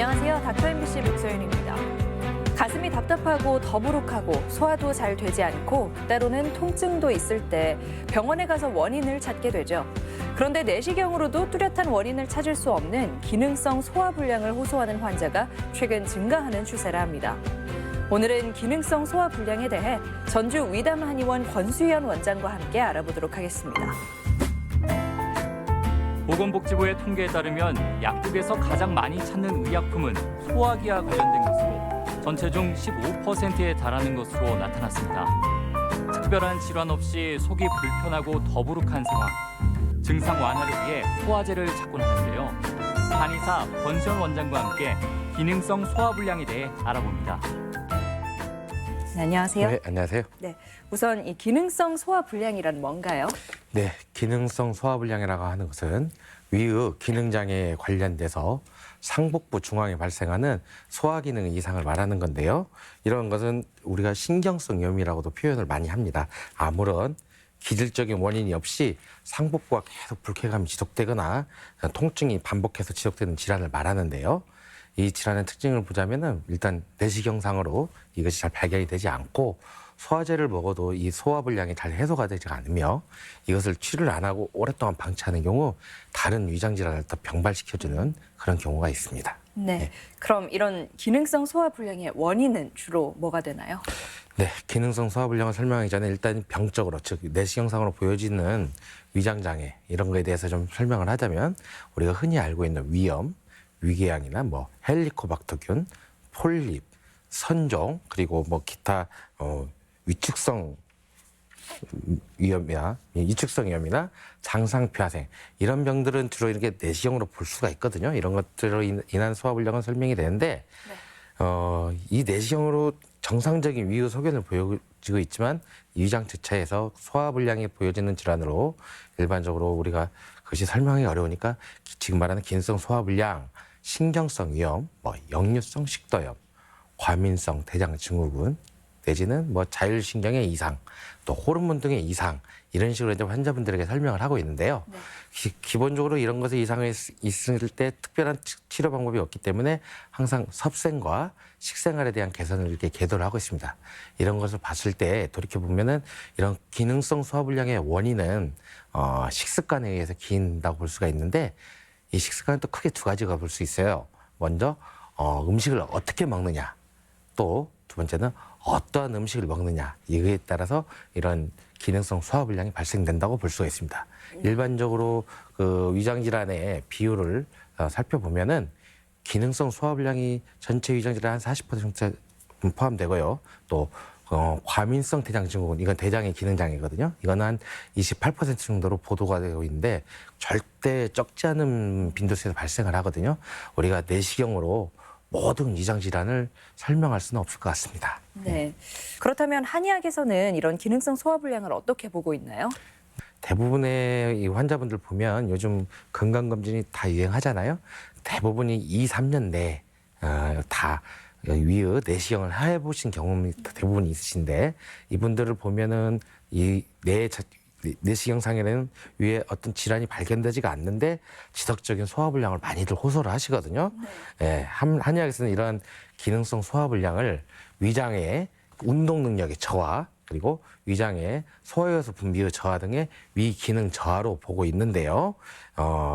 안녕하세요. 닥터 MBC 목소윤입니다. 가슴이 답답하고 더부룩하고 소화도 잘 되지 않고 때로는 통증도 있을 때 병원에 가서 원인을 찾게 되죠. 그런데 내시경으로도 뚜렷한 원인을 찾을 수 없는 기능성 소화불량을 호소하는 환자가 최근 증가하는 추세라 합니다. 오늘은 기능성 소화불량에 대해 전주 위담한의원 권수현 원장과 함께 알아보도록 하겠습니다. 보건복지부의 통계에 따르면 약국에서 가장 많이 찾는 의약품은 소화기와 관련된 것으로 전체 중 15%에 달하는 것으로 나타났습니다. 특별한 질환 없이 속이 불편하고 더부룩한 상황, 증상 완화를 위해 소화제를 찾곤 하는데요. 한의사 권수현 원장과 함께 기능성 소화불량에 대해 알아봅니다. 네, 안녕하세요. 네, 안녕하세요. 네, 우선 이 기능성 소화불량이란 뭔가요? 네, 기능성 소화불량이라고 하는 것은 위의 기능장애에 관련돼서 상복부 중앙에 발생하는 소화기능 이상을 말하는 건데요. 이런 것은 우리가 신경성염이라고도 표현을 많이 합니다. 아무런 기질적인 원인이 없이 상복부가 계속 불쾌감이 지속되거나 통증이 반복해서 지속되는 질환을 말하는데요. 이 질환의 특징을 보자면은 일단 내시경상으로 이것이 잘 발견이 되지 않고 소화제를 먹어도 이 소화불량이 잘 해소가 되지 않으며 이것을 치료를 안 하고 오랫동안 방치하는 경우 다른 위장 질환을 더 병발시켜주는 그런 경우가 있습니다. 네, 그럼 이런 기능성 소화불량의 원인은 주로 뭐가 되나요? 네, 기능성 소화불량을 설명하기 전에 일단 병적으로 즉 내시경상으로 보여지는 위장 장애 이런 거에 대해서 좀 설명을 하자면 우리가 흔히 알고 있는 위염, 위궤양이나 뭐 헬리코박터균, 폴립, 선종 그리고 뭐 기타 위축성 위염이나 이축성 위염이나 장상표하생 이런 병들은 주로 이렇게 내시경으로 볼 수가 있거든요. 이런 것들로 인한 소화불량은 설명이 되는데 이 내시경으로 정상적인 위의 소견을 보여지고 있지만 위장 주차에서 소화불량이 보여지는 질환으로 일반적으로 우리가 그것이 설명하기 어려우니까 지금 말하는 기능성 소화불량, 신경성 위염, 뭐 역류성 식도염, 과민성 대장증후군 내지는 뭐 자율신경의 이상, 또 호르몬 등의 이상 이런 식으로 이제 환자분들에게 설명을 하고 있는데요. 네. 기본적으로 이런 것에 이상이 있을 때 특별한 치료 방법이 없기 때문에 항상 섭생과 식생활에 대한 개선을 이렇게 계도를 하고 있습니다. 이런 것을 봤을 때 돌이켜 보면은 이런 기능성 소화불량의 원인은 식습관에 의해서 기인다고 볼 수가 있는데 이 식습관은 또 크게 두 가지가 볼 수 있어요. 먼저 음식을 어떻게 먹느냐, 또 두 번째는 어떠한 음식을 먹느냐 이거에 따라서 이런 기능성 소화불량이 발생된다고 볼 수가 있습니다. 일반적으로 그 위장 질환의 비율을 살펴보면은 기능성 소화불량이 전체 위장 질환 한 40% 포함되고요. 또 과민성 대장증후군 이건 대장의 기능 장애거든요. 이건 한 28% 정도로 보도가 되고 있는데 절대 적지 않은 빈도수에서 발생을 하거든요. 우리가 내시경으로 모든 위장 질환을 설명할 수는 없을 것 같습니다. 네. 그렇다면 한의학에서는 이런 기능성 소화불량을 어떻게 보고 있나요? 대부분의 이 환자분들 보면 요즘 건강검진이 다 유행하잖아요. 대부분이 2, 3년 내에 다 위의 내시경을 해보신 경험이 대부분 있으신데 이분들을 보면은 이 내시경상에는 위에 어떤 질환이 발견되지가 않는데 지속적인 소화불량을 많이들 호소를 하시거든요. 네. 한의학에서는 이러한 기능성 소화불량을 위장의 운동 능력의 저하 그리고 위장의 소화효소 분비의 저하 등의 위기능 저하로 보고 있는데요.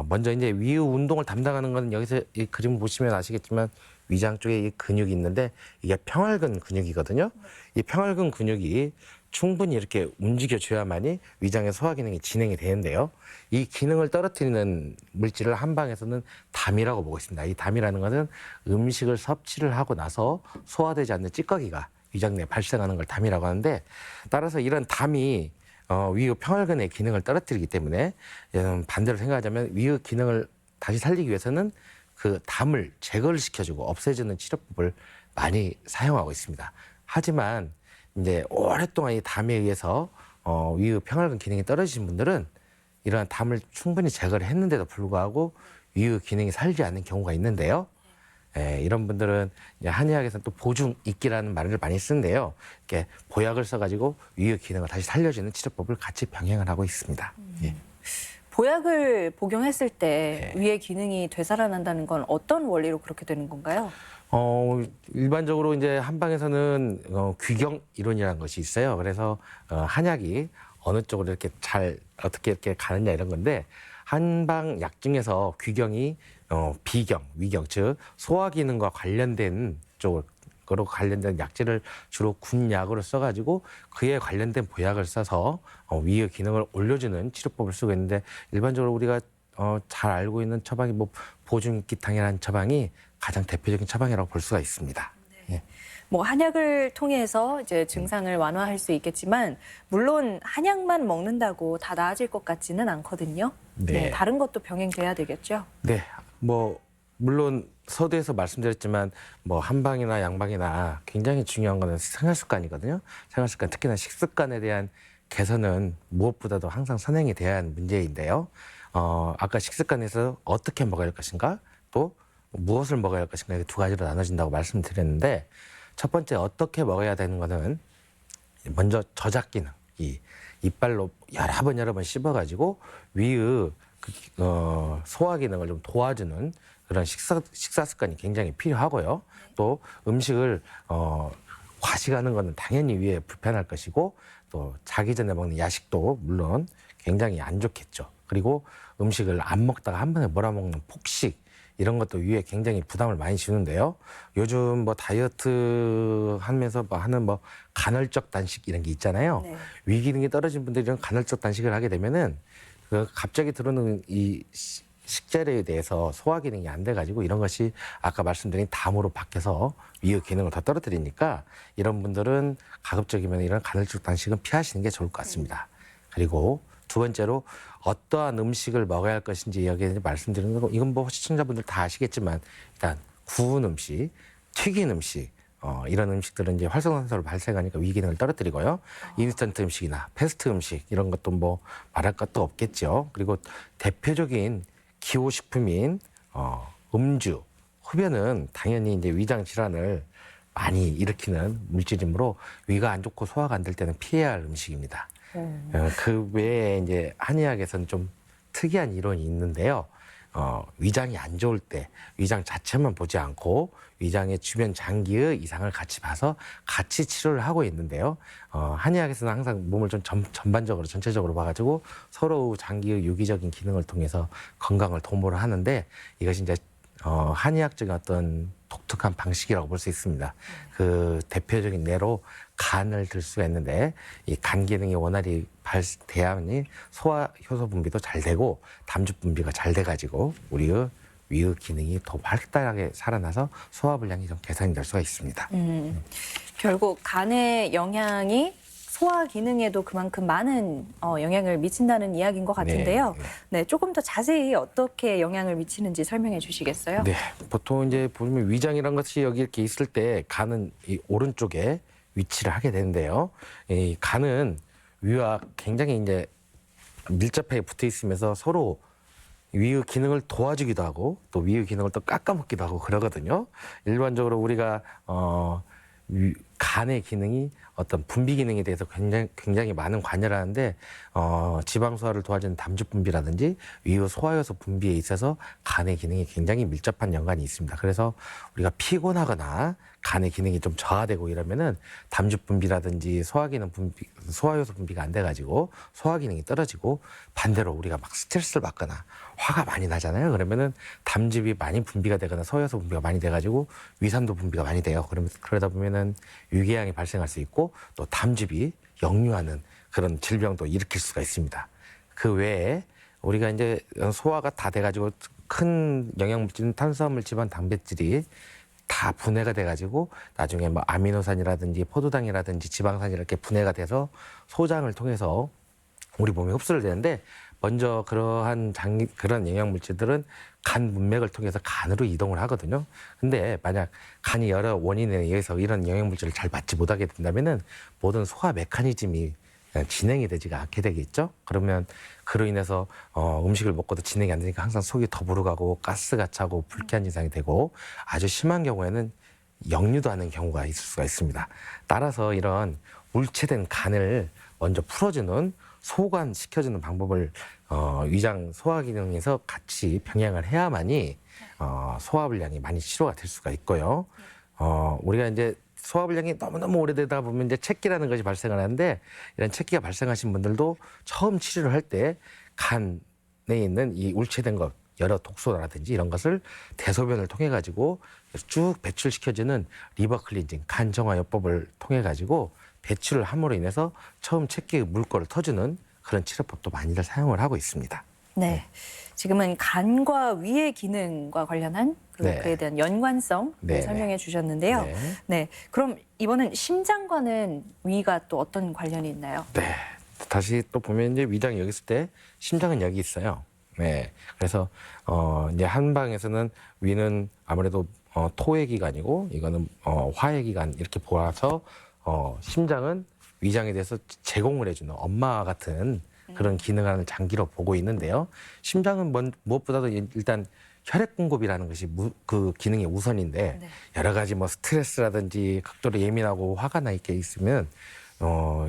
먼저 이제 위의 운동을 담당하는 건 여기서 이 그림 보시면 아시겠지만 위장 쪽에 이 근육이 있는데 이게 평활근 근육이거든요. 이 평활근 근육이 충분히 이렇게 움직여줘야만이 위장의 소화 기능이 진행이 되는데요. 이 기능을 떨어뜨리는 물질을 한방에서는 담이라고 보고 있습니다. 이 담이라는 것은 음식을 섭취를 하고 나서 소화되지 않는 찌꺼기가 위장 내에 발생하는 걸 담이라고 하는데 따라서 이런 담이 위의 평활근의 기능을 떨어뜨리기 때문에 반대로 생각하자면 위의 기능을 다시 살리기 위해서는 그 담을 제거를 시켜주고 없애주는 치료법을 많이 사용하고 있습니다. 하지만 이제 오랫동안 이 담에 의해서 위의 평활근 기능이 떨어지신 분들은 이러한 담을 충분히 제거를 했는데도 불구하고 위의 기능이 살지 않는 경우가 있는데요. 이런 분들은 이제 한의학에서는 또 보중익기라는 말을 많이 쓰는데요. 이렇게 보약을 써가지고 위의 기능을 다시 살려주는 치료법을 같이 병행을 하고 있습니다. 예. 보약을 복용했을 때 위의 기능이 되살아난다는 건 어떤 원리로 그렇게 되는 건가요? 일반적으로 이제 한방에서는 귀경 이론이라는 것이 있어요. 그래서 한약이 어느 쪽으로 이렇게 잘 어떻게 이렇게 가느냐 이런 건데 한방 약 중에서 귀경이 비경, 위경, 즉 소화 기능과 관련된 쪽으로 관련된 약재를 주로 군약으로 써가지고 그에 관련된 보약을 써서 위의 기능을 올려주는 치료법을 쓰고 있는데 일반적으로 우리가 잘 알고 있는 처방이 뭐 보증기탕이라는 처방이 가장 대표적인 처방이라고 볼 수가 있습니다. 예. 뭐 한약을 통해서 이제 증상을 완화할 수 있겠지만 물론 한약만 먹는다고 다 나아질 것 같지는 않거든요. 네. 다른 것도 병행돼야 되겠죠. 네, 뭐 물론 서두에서 말씀드렸지만 뭐 한방이나 양방이나 굉장히 중요한 거는 생활 습관이거든요. 생활 습관, 특히나 식습관에 대한 개선은 무엇보다도 항상 선행이 돼야 하는 문제인데요. 아까 식습관에서 어떻게 먹어야 할 것인가, 또 무엇을 먹어야 할 것인가, 두 가지로 나눠진다고 말씀드렸는데 첫 번째 어떻게 먹어야 되는 거는 먼저 저작 기능, 이 이빨로 여러 번 씹어가지고 위의 소화 기능을 좀 도와주는 그런 식사 습관이 굉장히 필요하고요. 또 음식을 과식하는 거는 당연히 위에 불편할 것이고 또 자기 전에 먹는 야식도 물론 굉장히 안 좋겠죠. 그리고 음식을 안 먹다가 한 번에 몰아먹는 폭식 이런 것도 위에 굉장히 부담을 많이 주는데요. 요즘 뭐 다이어트 하면서 뭐 하는 뭐 간헐적 단식 이런 게 있잖아요. 네. 위 기능이 떨어진 분들이 이런 간헐적 단식을 하게 되면은 그 갑자기 들어오는 이 식재료에 대해서 소화 기능이 안 돼가지고 이런 것이 아까 말씀드린 담으로 바뀌어서 위의 기능을 더 떨어뜨리니까 이런 분들은 가급적이면 이런 간헐적 단식은 피하시는 게 좋을 것 같습니다. 그리고 두 번째로 어떠한 음식을 먹어야 할 것인지 여기에 말씀드리는 거 이건 뭐 시청자분들 다 아시겠지만 일단 구운 음식, 튀긴 음식 이런 음식들은 이제 활성산소를 발생하니까 위 기능을 떨어뜨리고요. 인스턴트 음식이나 패스트 음식 이런 것도 뭐 말할 것도 없겠죠. 그리고 대표적인 기호식품인 음주, 흡연은 당연히 이제 위장 질환을 많이 일으키는 물질이므로 위가 안 좋고 소화가 안 될 때는 피해야 할 음식입니다. 그 외에 이제 한의학에서는 좀 특이한 이론이 있는데요. 위장이 안 좋을 때 위장 자체만 보지 않고 위장의 주변 장기의 이상을 같이 봐서 같이 치료를 하고 있는데요. 한의학에서는 항상 몸을 좀 전반적으로 전체적으로 봐가지고 서로 장기의 유기적인 기능을 통해서 건강을 도모를 하는데 이것이 이제 한의학적인 어떤 독특한 방식이라고 볼 수 있습니다. 그 대표적인 예로 간을 들 수가 있는데 이 간 기능이 원활히 돼야만이 소화 효소 분비도 잘 되고 담즙 분비가 잘 돼가지고 우리의 위의 기능이 더 활달하게 살아나서 소화 불량이 좀 개선이 될 수가 있습니다. 결국 간의 영향이 소화 기능에도 그만큼 많은 영향을 미친다는 이야기인 것 같은데요. 네, 조금 더 자세히 어떻게 영향을 미치는지 설명해 주시겠어요? 네, 보통 이제 보면 위장이란 것이 여기 이렇게 있을 때 간은 이 오른쪽에 위치를 하게 되는데요. 이 간은 위와 굉장히 이제 밀접하게 붙어 있으면서 서로 위의 기능을 도와주기도 하고 또 위의 기능을 또 깎아먹기도 하고 그러거든요. 일반적으로 우리가 간의 기능이 어떤 분비 기능에 대해서 굉장히 많은 관여를 하는데 지방 소화를 도와주는 담즙 분비라든지 위의 소화효소 분비에 있어서 간의 기능이 굉장히 밀접한 연관이 있습니다. 그래서 우리가 피곤하거나 간의 기능이 좀 저하되고 이러면은 담즙 분비라든지 소화효소 분비가 안 돼가지고 소화 기능이 떨어지고 반대로 우리가 막 스트레스를 받거나 화가 많이 나잖아요. 그러면은 담즙이 많이 분비가 되거나 소화효소 분비가 많이 돼가지고 위산도 분비가 많이 돼요. 그러다 보면은 위궤양이 발생할 수 있고 또 담즙이 역류하는 그런 질병도 일으킬 수가 있습니다. 그 외에 우리가 이제 소화가 다 돼가지고 큰 영양물질인 탄수화물, 지방, 단백질이 다 분해가 돼가지고 나중에 뭐 아미노산이라든지 포도당이라든지 지방산이 이렇게 분해가 돼서 소장을 통해서 우리 몸에 흡수를 되는데 먼저 그러한 그런 영양물질들은 간 문맥을 통해서 간으로 이동을 하거든요. 근데 만약 간이 여러 원인에 의해서 이런 영양물질을 잘 받지 못하게 된다면은 모든 소화 메커니즘이 진행이 되지가 않게 되겠죠. 그러면 그로 인해서 음식을 먹고도 진행이 안 되니까 항상 속이 더부룩하고 가스가 차고 불쾌한 증상이 되고 아주 심한 경우에는 역류도 하는 경우가 있을 수가 있습니다. 따라서 이런 울체된 간을 먼저 풀어주는 소관시켜주는 방법을 위장 소화 기능에서 같이 병행을 해야만이 소화불량이 많이 치료가 될 수가 있고요. 우리가 이제 소화불량이 너무너무 오래되다 보면 이제 체기라는 것이 발생을 하는데 이런 체기가 발생하신 분들도 처음 치료를 할 때 간에 있는 이 울체된 것, 여러 독소라든지 이런 것을 대소변을 통해 가지고 쭉 배출시켜주는 리버 클렌징, 간 정화요법을 통해 가지고 배출을 함으로 인해서 처음 체기의 물꼬를 터주는 그런 치료법도 많이들 사용을 하고 있습니다. 네. 지금은 간과 위의 기능과 관련한 네. 그에 대한 연관성 네. 설명해 주셨는데요. 네. 네. 그럼 이번엔 심장과는 위가 또 어떤 관련이 있나요? 네. 다시 또 보면 이제 위장이 여기 있을 때 심장은 여기 있어요. 네. 그래서 이제 한방에서는 위는 아무래도 토의 기관이고 이거는 화의 기관 이렇게 보아서 심장은 위장에 대해서 제공을 해주는 엄마 같은 그런 기능하는 장기로 보고 있는데요. 심장은 무엇보다도 일단 혈액 공급이라는 것이 그 기능의 우선인데 네. 여러 가지 뭐 스트레스라든지 극도로 예민하고 화가 나 있게 있으면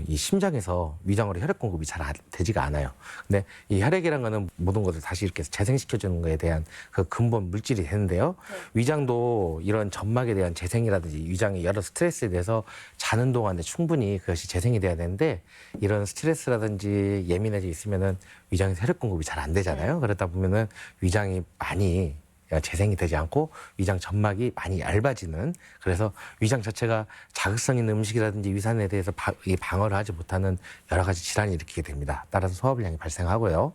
이 심장에서 위장으로 혈액 공급이 잘 되지가 않아요. 근데 이 혈액이라는 거는 모든 것을 다시 이렇게 재생시켜주는 것에 대한 그 근본 물질이 되는데요. 네. 위장도 이런 점막에 대한 재생이라든지 위장의 여러 스트레스에 대해서 자는 동안에 충분히 그것이 재생이 돼야 되는데 이런 스트레스라든지 예민해져 있으면은 위장에서 혈액 공급이 잘 안 되잖아요. 그러다 보면은 위장이 많이 재생이 되지 않고 위장 점막이 많이 얇아지는 그래서 위장 자체가 자극성 있는 음식이라든지 위산에 대해서 방어를 하지 못하는 여러 가지 질환을 일으키게 됩니다. 따라서 소화불량이 발생하고요.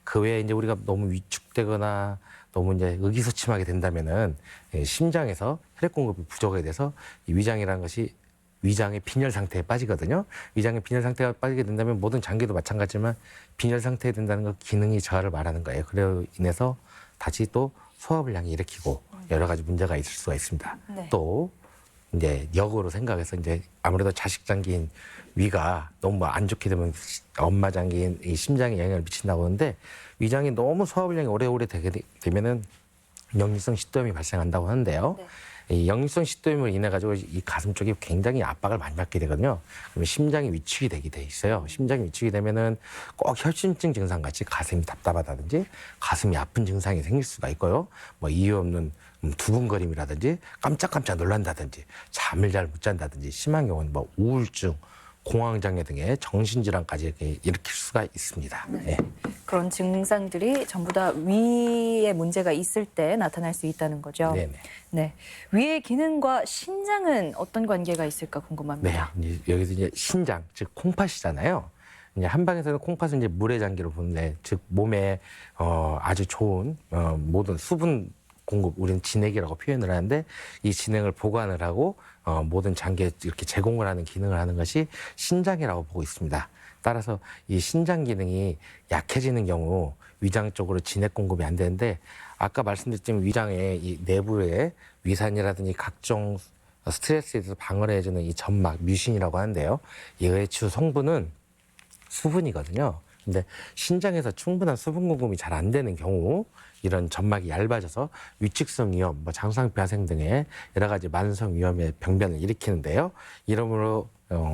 그 외에 이제 우리가 너무 위축되거나 너무 이제 의기소침하게 된다면은 심장에서 혈액 공급이 부족하게 돼서 이 위장이라는 것이 위장의 빈혈 상태에 빠지거든요. 위장의 빈혈 상태가 빠지게 된다면 모든 장기도 마찬가지지만 빈혈 상태에 된다는 건 기능이 저하를 말하는 거예요. 그로 인해서 다시 또 소화불량이 일으키고 여러 가지 문제가 있을 수가 있습니다. 네. 또 이제 역으로 생각해서 이제 아무래도 자식 장기인 위가 너무 안 좋게 되면 엄마 장기인 이 심장에 영향을 미친다고 하는데 위장이 너무 소화불량이 오래오래 되게 되면은 역류성 식도염이 발생한다고 하는데요. 네. 이 역류성 식도염으로 인해 가지고 이 가슴 쪽이 굉장히 압박을 많이 받게 되거든요. 그러면 심장이 위축이 되게 돼 있어요. 심장이 위축이 되면은 꼭 혈심증 증상 같이 가슴이 답답하다든지 가슴이 아픈 증상이 생길 수가 있고요. 뭐 이유 없는 두근거림이라든지 깜짝깜짝 놀란다든지 잠을 잘 못 잔다든지 심한 경우는 뭐 우울증, 공황장애 등의 정신질환까지 이렇게 일으킬 수가 있습니다. 네. 그런 증상들이 전부 다 위에 문제가 있을 때 나타날 수 있다는 거죠. 네네. 네. 위의 기능과 신장은 어떤 관계가 있을까 네. 궁금합니다. 이제 여기서 이제 신장, 즉 콩팥이잖아요. 이제 한방에서는 콩팥은 이제 물의 장기로 보는데, 즉 몸에 아주 좋은 모든 수분 공급, 우리는 진액이라고 표현을 하는데 이 진액을 보관을 하고 모든 장기에 이렇게 제공을 하는 기능을 하는 것이 신장이라고 보고 있습니다. 따라서 이 신장 기능이 약해지는 경우 위장 쪽으로 진액 공급이 안 되는데 아까 말씀드렸지만 위장의 이 내부에 위산이라든지 각종 스트레스에 대해서 방어를 해주는 이 점막, 뮤신이라고 하는데요. 이거의 주 성분은 수분이거든요. 근데 신장에서 충분한 수분 공급이 잘 안 되는 경우 이런 점막이 얇아져서 위축성 위염, 뭐 장상폐하생 등의 여러 가지 만성 위염의 병변을 일으키는데요. 이러므로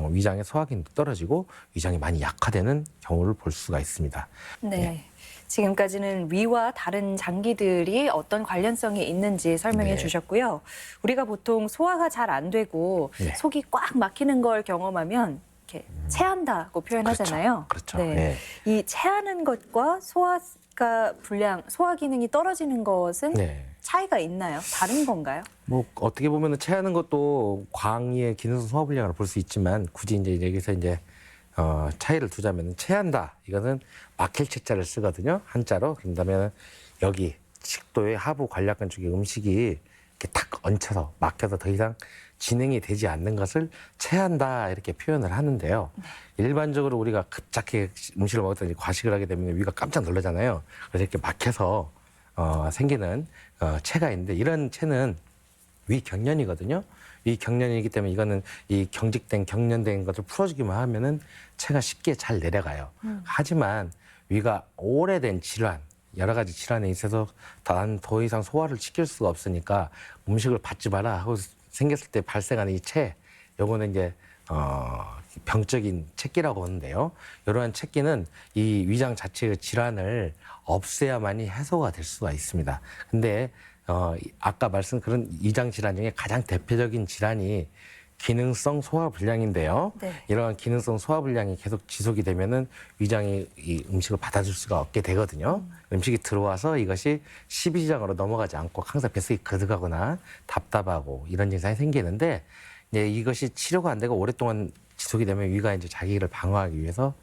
위장의 소화기능도 떨어지고 위장이 많이 약화되는 경우를 볼 수가 있습니다. 네. 지금까지는 위와 다른 장기들이 어떤 관련성이 있는지 설명해 네. 주셨고요. 우리가 보통 소화가 잘 안 되고 네. 속이 꽉 막히는 걸 경험하면 이렇게 체한다고 표현하잖아요. 그렇죠. 네. 네. 이 체하는 것과 소화가 불량, 소화 기능이 떨어지는 것은 네. 차이가 있나요? 다른 건가요? 뭐 어떻게 보면은 체하는 것도 광의의 기능성 소화불량으로 볼 수 있지만 굳이 이제 여기서 이제 차이를 두자면 체한다. 이거는 막힐 체자를 쓰거든요. 한자로. 그런다면 여기 식도의 하부 관략근 쪽에 음식이 이렇게 탁 얹혀서 막혀서 더 이상 진행이 되지 않는 것을 체한다 이렇게 표현을 하는데요. 일반적으로 우리가 급작하게 음식을 먹었더니 과식을 하게 되면 위가 깜짝 놀라잖아요. 그래서 이렇게 막혀서 생기는 체가 있는데 이런 체는 위경련이거든요. 위경련이기 때문에 이거는 이 경직된 것을 풀어주기만 하면은 체가 쉽게 잘 내려가요. 하지만 위가 오래된 질환, 여러 가지 질환에 있어서 난 더 이상 소화를 시킬 수가 없으니까 음식을 받지 마라 하고 생겼을 때 발생하는 이 체, 요거는 이제 병적인 체기라고 하는데요. 이러한 체기는 이 위장 자체의 질환을 없애야만이 해소가 될 수가 있습니다. 근데 아까 말씀 그런 위장 질환 중에 가장 대표적인 질환이 기능성 소화불량인데요. 네. 이러한 기능성 소화불량이 계속 지속이 되면은 위장이 이 음식을 받아줄 수가 없게 되거든요. 음식이 들어와서 이것이 십이지장으로 넘어가지 않고 항상 뱃속이 거득하거나 답답하고 이런 증상이 생기는데 이제 이것이 치료가 안 되고 오랫동안 지속이 되면 위가 이제 자기를 방어하기 위해서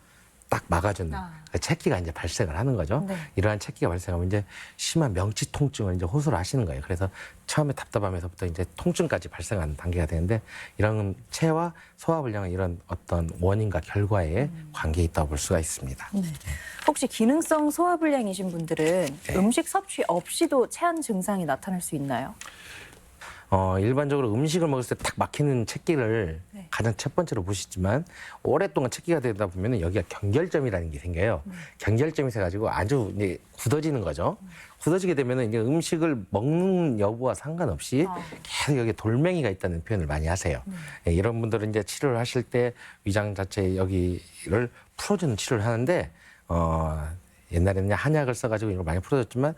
딱 막아주는 그 체기가 이제 발생을 하는 거죠. 네. 이러한 체기가 발생하면 이제 심한 명치 통증을 이제 호소를 하시는 거예요. 그래서 처음에 답답함에서부터 이제 통증까지 발생하는 단계가 되는데 이런 체와 소화불량은 이런 어떤 원인과 결과에 관계 있다고 볼 수가 있습니다. 네. 혹시 기능성 소화불량이신 분들은 네. 음식 섭취 없이도 체한 증상이 나타날 수 있나요? 일반적으로 음식을 먹을 때 딱 막히는 체기를 네. 가장 첫 번째로 보시지만 오랫동안 체기가 되다 보면 여기가 경결점이라는 게 생겨요. 경결점이 생겨가지고 아주 이제 굳어지는 거죠. 굳어지게 되면 이제 음식을 먹는 여부와 상관없이 계속 여기 돌멩이가 있다는 표현을 많이 하세요. 예, 이런 분들은 이제 치료를 하실 때 위장 자체 여기를 풀어주는 치료를 하는데 옛날에는 한약을 써가지고 이걸 많이 풀어줬지만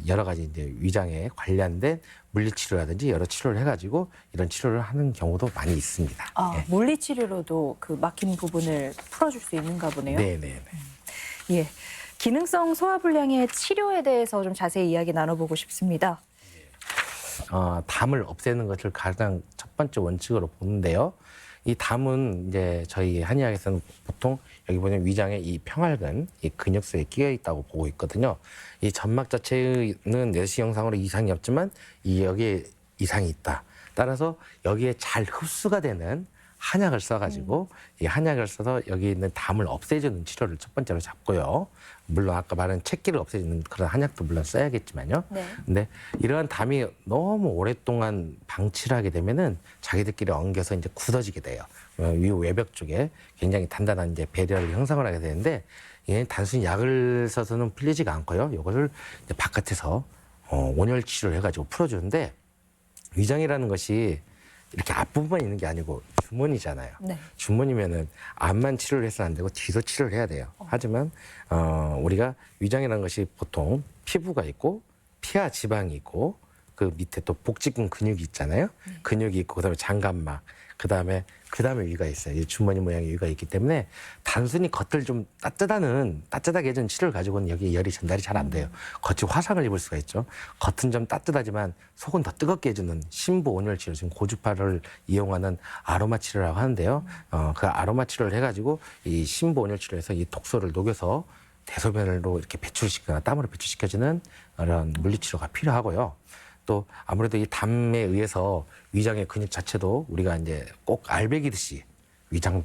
여러 가지 이제 위장에 관련된 물리치료라든지 여러 치료를 해가지고 이런 치료를 하는 경우도 많이 있습니다. 예. 물리치료로도 그 막힌 부분을 풀어줄 수 있는가 보네요. 네네. 예. 기능성 소화불량의 치료에 대해서 좀 자세히 이야기 나눠보고 싶습니다. 담을 없애는 것을 가장 첫 번째 원칙으로 보는데요. 이 담은 이제 저희 한의학에서는 보통 여기 보면 위장에 이 평활근, 이 근육속에 끼어 있다고 보고 있거든요. 이 점막 자체는 내시 형상으로 이상이 없지만 여기에 이상이 있다. 따라서 여기에 잘 흡수가 되는 한약을 써가지고 이 한약을 써서 여기 있는 담을 없애주는 치료를 첫 번째로 잡고요. 물론 아까 말한 체기를 없애주는 그런 한약도 물론 써야겠지만요. 네. 근데 이러한 담이 너무 오랫동안 방치를 하게 되면은 자기들끼리 엉겨서 이제 굳어지게 돼요. 위 외벽 쪽에 굉장히 단단한 이제 배려를 형성을 하게 되는데 얘는 단순히 약을 써서는 풀리지가 않고요. 이것을 이제 바깥에서 온열 치료를 해가지고 풀어주는데 위장이라는 것이 이렇게 앞부분만 있는 게 아니고 주머니잖아요. 네. 주머니면은 앞만 치료를 해서는 안 되고 뒤도 치료를 해야 돼요. 하지만 우리가 위장이라는 것이 보통 피부가 있고 피하 지방이 있고 그 밑에 또 복직근 근육이 있잖아요. 근육이 있고 그다음에 장갑막 그다음에 위가 있어요. 이 주머니 모양의 위가 있기 때문에 단순히 겉을 좀 따뜻하게 해준 치료를 가지고는 여기에 열이 전달이 잘 안 돼요. 겉이 화상을 입을 수가 있죠. 겉은 좀 따뜻하지만 속은 더 뜨겁게 해주는 심부 온열 치료, 지금 고주파를 이용하는 아로마 치료라고 하는데요. 그 아로마 치료를 해가지고 이 심부 온열 치료에서 이 독소를 녹여서 대소변으로 이렇게 배출시키거나 땀으로 배출시켜주는 그런 물리치료가 필요하고요. 또 아무래도 이 담에 의해서 위장의 근육 자체도 우리가 이제 꼭 알배기듯이 위장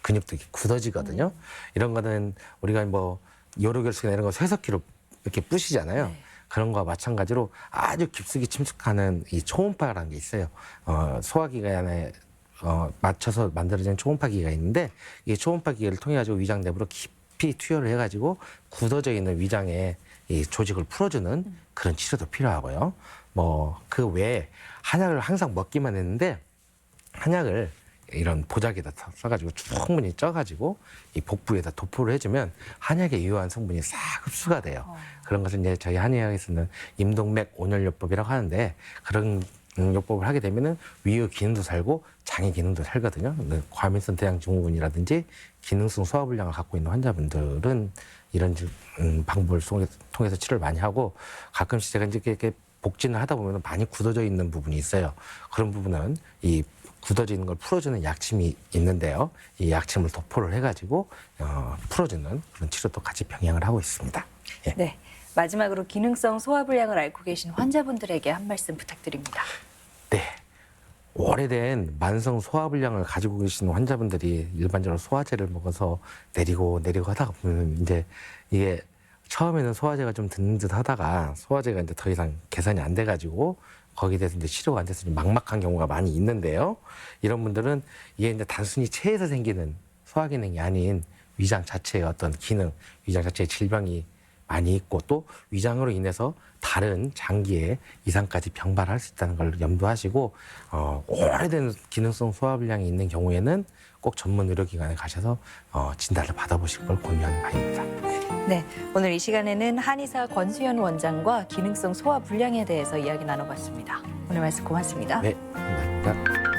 근육도 이렇게 굳어지거든요. 이런 거는 우리가 뭐 요로결석이나 이런 거 쇠석기로 이렇게 부시잖아요. 네. 그런 거와 마찬가지로 아주 깊숙이 침숙하는 이 초음파라는 게 있어요. 소화기관에 맞춰서 만들어진 초음파기가 있는데 이 초음파기를 통해 가지고 위장 내부로 깊이 투여를 해가지고 굳어져 있는 위장의 이 조직을 풀어주는 그런 치료도 필요하고요. 뭐 그 외에 한약을 항상 먹기만 했는데 한약을 이런 보자기에다 써가지고 충분히 쪄가지고 이 복부에다 도포를 해주면 한약의 유효한 성분이 싹 흡수가 돼요. 그런 것을 이제 저희 한의학에서는 임동맥 온열요법이라고 하는데 그런 요법을 하게 되면은 위의 기능도 살고 장의 기능도 살거든요. 과민성 대장증후군이라든지 기능성 소화불량을 갖고 있는 환자분들은 이런 방법을 통해서 치료를 많이 하고 가끔씩 제가 이제 이렇게 복진을 하다 보면 많이 굳어져 있는 부분이 있어요. 그런 부분은 이 굳어지는 걸 풀어주는 약침이 있는데요. 이 약침을 도포를 해가지고 풀어주는 그런 치료도 같이 병행을 하고 있습니다. 예. 네. 마지막으로 기능성 소화불량을 앓고 계신 환자분들에게 한 말씀 부탁드립니다. 네. 오래된 만성 소화불량을 가지고 계시는 환자분들이 일반적으로 소화제를 먹어서 내리고 하다가 보면 이제 이게 처음에는 소화제가 좀 듣는 듯 하다가 소화제가 이제 더 이상 개선이 안 돼가지고 거기에 대해서 이제 치료가 안 돼서 좀 막막한 경우가 많이 있는데요. 이런 분들은 이게 이제 단순히 체에서 생기는 소화 기능이 아닌 위장 자체의 어떤 기능, 위장 자체의 질병이 많이 있고 또 위장으로 인해서 다른 장기에 이상까지 병발할 수 있다는 걸 염두하시고 오래된 기능성 소화불량이 있는 경우에는 꼭 전문 의료기관에 가셔서 진단을 받아보실 걸 권유하는 바입니다. 네, 오늘 이 시간에는 한의사 권수현 원장과 기능성 소화불량에 대해서 이야기 나눠봤습니다. 오늘 말씀 고맙습니다. 네, 감사합니다.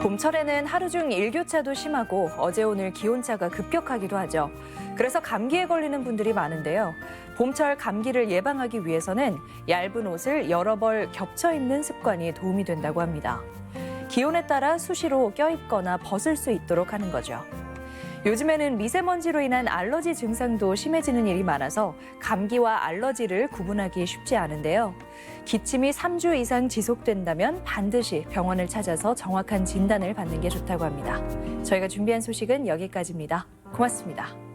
봄철에는 하루 중 일교차도 심하고 어제 오늘 기온차가 급격하기도 하죠. 그래서 감기에 걸리는 분들이 많은데요. 봄철 감기를 예방하기 위해서는 얇은 옷을 여러 벌 겹쳐 입는 습관이 도움이 된다고 합니다. 기온에 따라 수시로 껴입거나 벗을 수 있도록 하는 거죠. 요즘에는 미세먼지로 인한 알러지 증상도 심해지는 일이 많아서 감기와 알러지를 구분하기 쉽지 않은데요. 기침이 3주 이상 지속된다면 반드시 병원을 찾아서 정확한 진단을 받는 게 좋다고 합니다. 저희가 준비한 소식은 여기까지입니다. 고맙습니다.